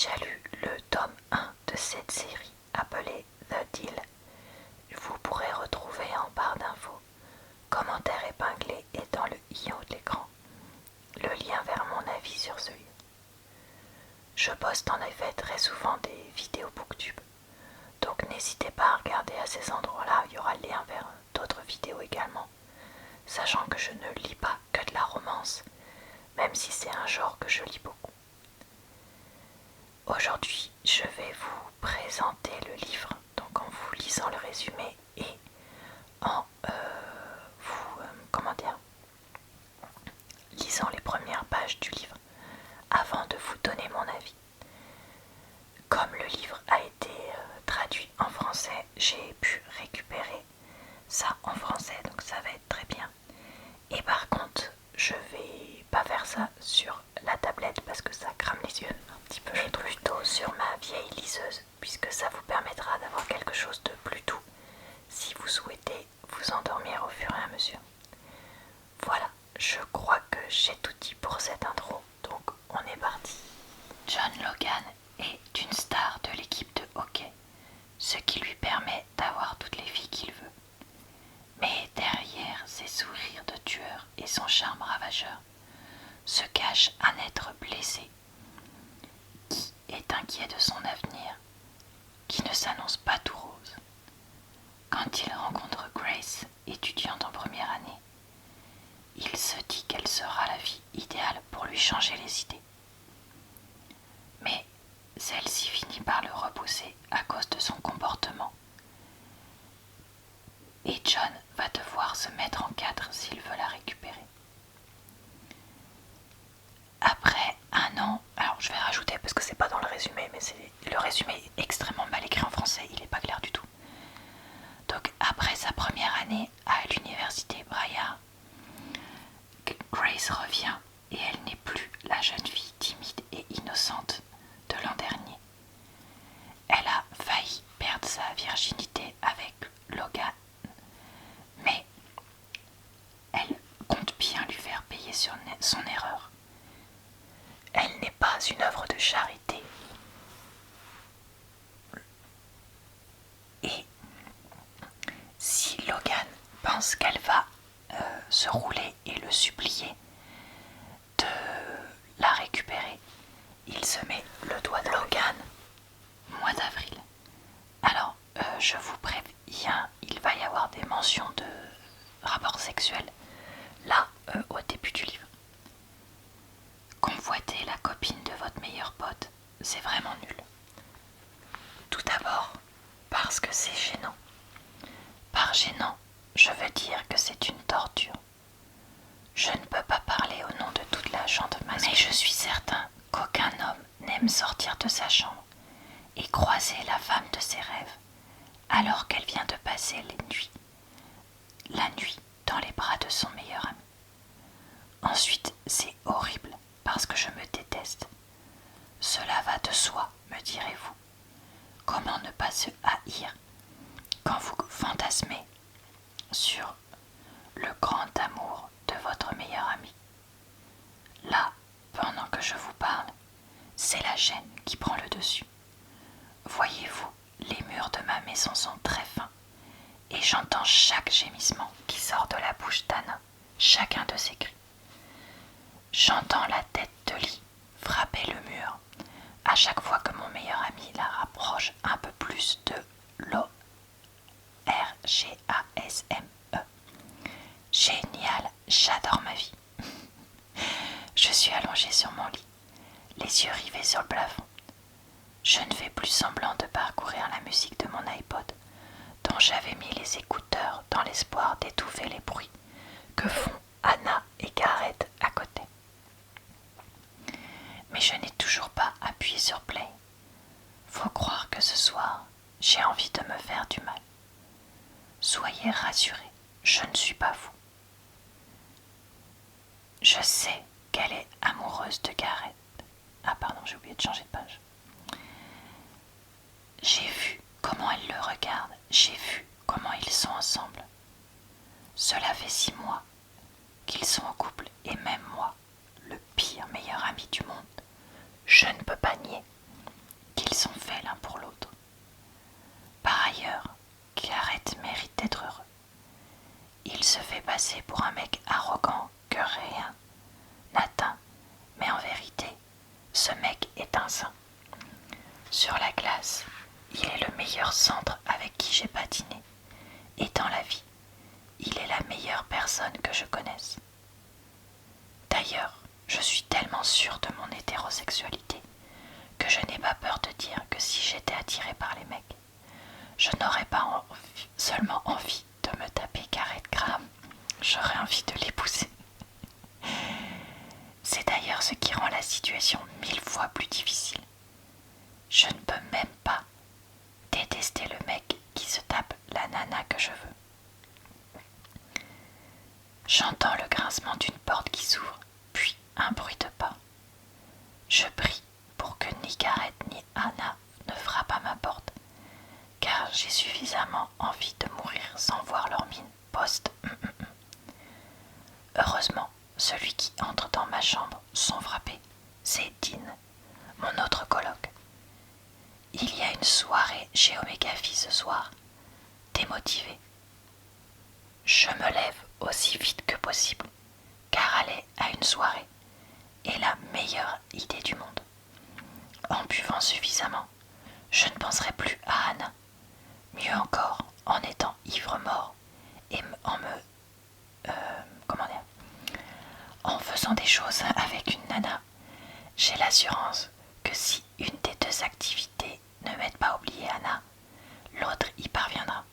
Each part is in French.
déjà lu le tome 1 de cette série appelée The Deal. Vous pourrez retrouver en barre d'infos, commentaire épinglé et dans le i en haut de l'écran, le lien vers mon avis sur ce livre. Je poste en effet très souvent des vidéos booktube, donc n'hésitez pas à regarder à ces endroits-là, il y aura le lien vers d'autres vidéos également, sachant que je ne lis pas que de la romance, même si c'est un genre que je lis beaucoup. Aujourd'hui, je vais vous présenter le livre, donc en vous lisant le résumé et en lisant les premières pages du livre avant de vous donner mon avis. Comme le livre a été traduit en français, j'ai pu récupérer ça en français, donc ça va être très bien. Et par contre, je vais pas faire ça sur la tablette parce que ça crame les yeux un petit peu, je trouve, plutôt sur ma vieille liseuse, puisque ça vous permettra d'avoir quelque chose de plus doux si vous souhaitez vous endormir au fur et à mesure. Voilà, je crois que j'ai tout dit pour cette intro, donc on est parti. John Logan est une star de l'équipe de hockey, ce qui lui permet d'avoir toutes les filles qu'il veut. Mais derrière ses sourires de tueur et son charme ravageur se cache un être blessé qui est inquiet de son avenir, qui ne s'annonce pas tout rose. Quand il rencontre Grace, étudiante en première année, il se dit qu'elle sera la vie idéale pour lui changer les idées. Mais celle-ci finit par le repousser à cause de son comportement. Et John va devoir se mettre en quatre s'il veut la récupérer. Après un an, alors je vais rajouter parce que c'est pas dans le résumé, mais le résumé est extrêmement mal écrit en français, il n'est pas clair du tout. Donc après sa première année à l'université Braillard, Grace revient et elle n'est plus la jeune fille timide et innocente de l'an dernier. Elle a failli perdre sa virginité avec Logan, mais elle compte bien lui faire payer son erreur. Elle n'est pas une œuvre de charité. Et si Logan pense qu'elle va se rouler et le supplier de la récupérer, il se met le doigt dans Logan, mois d'avril. Alors, je vous préviens, il va y avoir des mentions de rapports sexuels là, au début du livre. Convoiter la copine de votre meilleur pote, c'est vraiment nul. Tout d'abord, parce que c'est gênant. Par gênant, je veux dire que c'est une torture. Je ne peux pas parler au nom de toute la gente masculine, mais je suis certain qu'aucun homme n'aime sortir de sa chambre et croiser la femme de ses rêves alors qu'elle vient de passer la nuit dans les bras de son meilleur ami. Ensuite, c'est horrible parce que je me déteste. Cela va de soi, me direz-vous. Comment ne pas se haïr quand vous fantasmez sur le grand amour de votre meilleur ami? Là, pendant que je vous parle, c'est la gêne qui prend le dessus. Voyez-vous, les murs de ma maison sont très fins et j'entends chaque gémissement qui sort de la bouche d'Anna, chacun de ses cris. J'entends la tête de lit frapper le mur à chaque fois que mon meilleur ami la rapproche un peu plus de l'O-R-G-A-S-M-E. Génial, j'adore ma vie. Je suis allongée sur mon lit, les yeux rivés sur le plafond. Je ne fais plus semblant de parcourir la musique de mon iPod, dont j'avais mis les écouteurs dans l'espoir d'étouffer les bruits que font Anna et Gareth à côté. Mais je n'ai toujours pas appuyé sur play. Faut croire que ce soir, j'ai envie de me faire du mal. Soyez rassurés, je ne suis pas fou. Je sais qu'elle est amoureuse de Gareth. Ah pardon, j'ai oublié de changer de page. J'ai vu comment elle le regarde, j'ai vu comment ils sont ensemble. Cela fait 6 mois qu'ils sont en couple et même moi, le pire meilleur ami du monde, je ne peux pas nier. sur la glace, il est le meilleur centre avec qui j'ai patiné. Et dans la vie, il est la meilleure personne que je connaisse. D'ailleurs, je suis tellement sûre de mon hétérosexualité que je n'ai pas peur de dire que si j'étais attirée par les mecs, je n'aurais pas seulement envie de me taper Gareth Graham, j'aurais envie de l'épouser. C'est d'ailleurs ce qui rend la situation 1000 fois plus difficile. Je ne peux même pas détester le mec qui se tape la nana que je veux. J'entends le grincement d'une porte qui s'ouvre, puis un bruit de pas. Je prie pour que ni Gareth ni Anna ne frappent à ma porte, car j'ai suffisamment envie de mourir sans voir leur mine post. Heureusement, celui qui entre dans ma chambre sans frapper, c'est Dean, mon autre coloc. Il y a une soirée chez Omega Phi ce soir. Démotivée. Je me lève aussi vite que possible, car aller à une soirée est la meilleure idée du monde. En buvant suffisamment, je ne penserai plus à Anna. Mieux encore, en étant ivre-mort et en faisant des choses avec une nana, j'ai l'assurance que si une des deux activités ne m'aide pas à oublier Anna, l'autre y parviendra.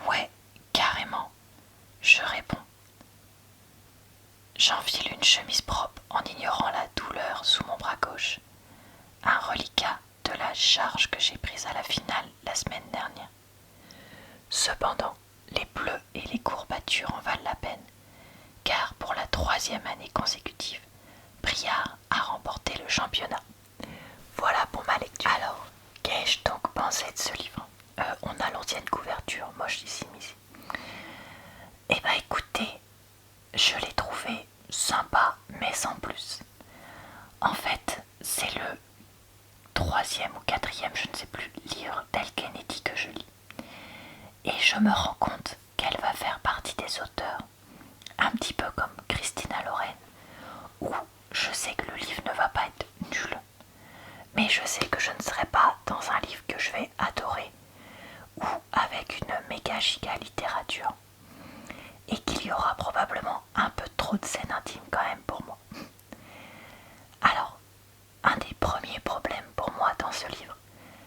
Ouais, carrément, je réponds. J'enfile une chemise propre en ignorant la douleur sous mon bras gauche, un reliquat de la charge que j'ai prise à la finale la semaine dernière. Cependant, les bleus et les courbatures en valent la peine, car pour la 3e année consécutive, Briard a remporté le championnat. Voilà pour ma lecture. Alors, qu'ai-je donc pensé de ce livre? On a l'ancienne couverture, moche ici, ici. Eh ben écoutez, je l'ai trouvé sympa, mais sans plus. En fait, c'est le 3e ou 4e, je ne sais plus, livre d'Elle Kennedy que je lis. Et je me rends compte qu'elle va faire partie des auteurs, un petit peu comme Christina Loren, où je sais que le livre ne va pas être nul, mais je sais que je ne serai pas dans un livre que je vais adorer, ou avec une méga giga littérature, et qu'il y aura probablement un peu trop de scènes intimes quand même pour moi. Alors, un des premiers problèmes pour moi dans ce livre,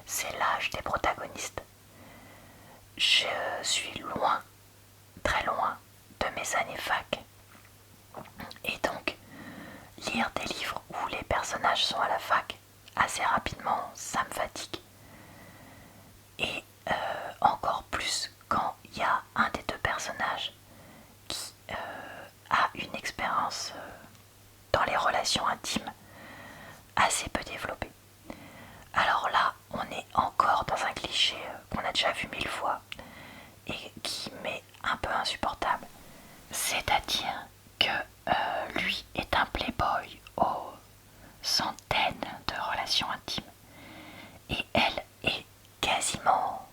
c'est l'âge des protagonistes. Je suis loin, très loin de mes années fac. Et donc, lire des livres où les personnages sont à la fac, assez rapidement, ça me fatigue. Et encore plus quand il y a un des deux personnages qui a une expérience dans les relations intimes assez peu développée. Alors là, on est encore dans un cliché qu'on a déjà vu 1000 fois et qui m'est un peu insupportable. C'est-à-dire que lui est un playboy aux centaines de relations intimes et elle est quasiment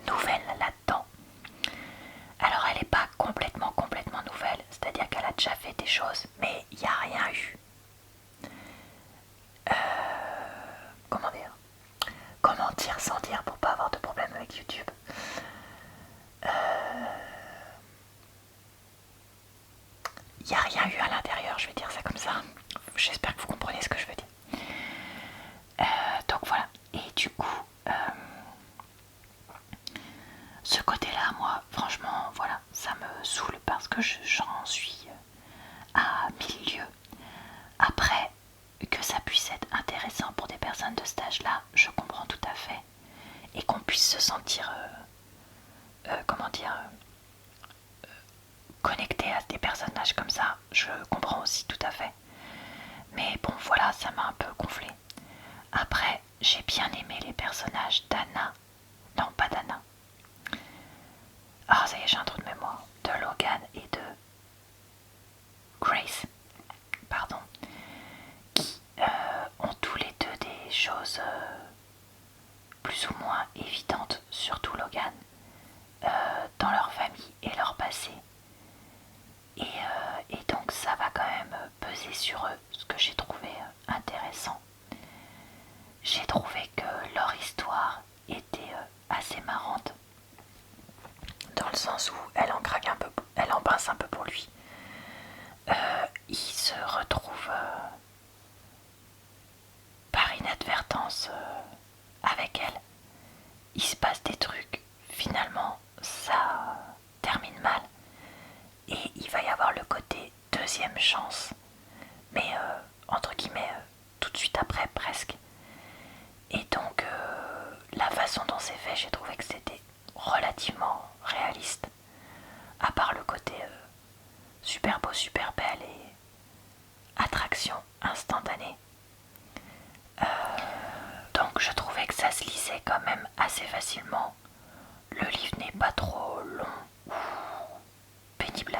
nouvelle là-dedans. Alors elle n'est pas complètement nouvelle, c'est-à-dire qu'elle a déjà fait des choses, mais il n'y a rien eu. Comment dire sans dire pour pas avoir de problème avec YouTube. Il n'y a rien eu à l'intérieur, je vais dire ça comme ça. J'espère que vous comprenez ce que je veux dire. Donc voilà. Et du coup, ce côté-là, moi, franchement, voilà, ça me saoule parce que j'en suis à 1000 lieues. Après, que ça puisse être intéressant pour des personnes de cet âge-là, je comprends tout à fait. Et qu'on puisse se sentir, connecté à des personnages comme ça, je comprends aussi tout à fait. Mais bon, voilà, ça m'a un peu gonflé. Après, j'ai bien aimé les personnages d'Anna. Non, pas d'Anna. Ah, ça y est, j'ai un trou de mémoire. De Logan et de Grace. Pardon. Qui ont tous les deux des choses plus ou moins évidentes, surtout Logan, dans leur famille et leur passé. Et donc ça va quand même peser sur eux, ce que j'ai trouvé intéressant. J'ai trouvé que leur histoire était assez marrante, dans le sens où elle en craque un peu, elle en pince un peu pour lui. Il se retrouve par inadvertance avec elle. Il se passe des trucs, finalement ça termine mal et il va y avoir le côté deuxième chance, mais entre guillemets tout de suite après presque. Et donc la façon dont c'est fait, j'ai trouvé que c'était relativement réaliste, à part le côté super beau, super belle et attraction instantanée. Donc je trouvais que ça se lisait quand même assez facilement. Le livre n'est pas trop long ou pénible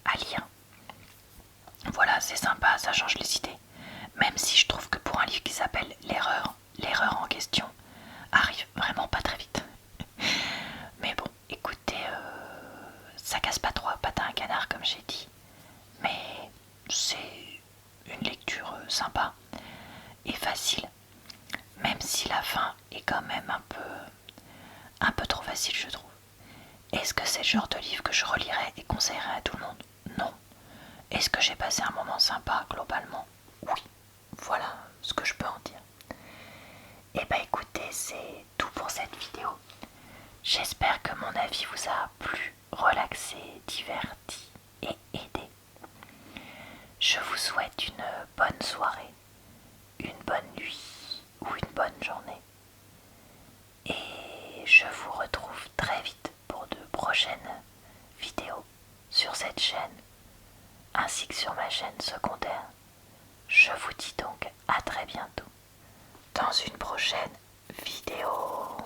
à lire. Voilà, c'est sympa, ça change les idées. Même si je trouve que pour un livre qui s'appelle l'erreur en question arrive vraiment pas très vite. Mais bon, écoutez, ça casse pas trop à patin à un canard comme j'ai dit. Mais c'est une lecture sympa et facile. Même si la fin est quand même un peu trop facile, je trouve. Est-ce que c'est le genre de livre que je relirais et conseillerais à tout le monde? Non. Est-ce que j'ai passé un moment sympa globalement? Oui. Voilà ce que je peux en dire. Et bah écoutez, c'est tout pour cette vidéo. J'espère que mon avis vous a plu, relaxé, diverti et aidé. Je vous souhaite une bonne soirée, une bonne nuit ou une bonne journée. Et je vous retrouve très vite pour de prochaines vidéos sur cette chaîne ainsi que sur ma chaîne secondaire. Je vous dis donc à très bientôt dans une prochaine vidéo.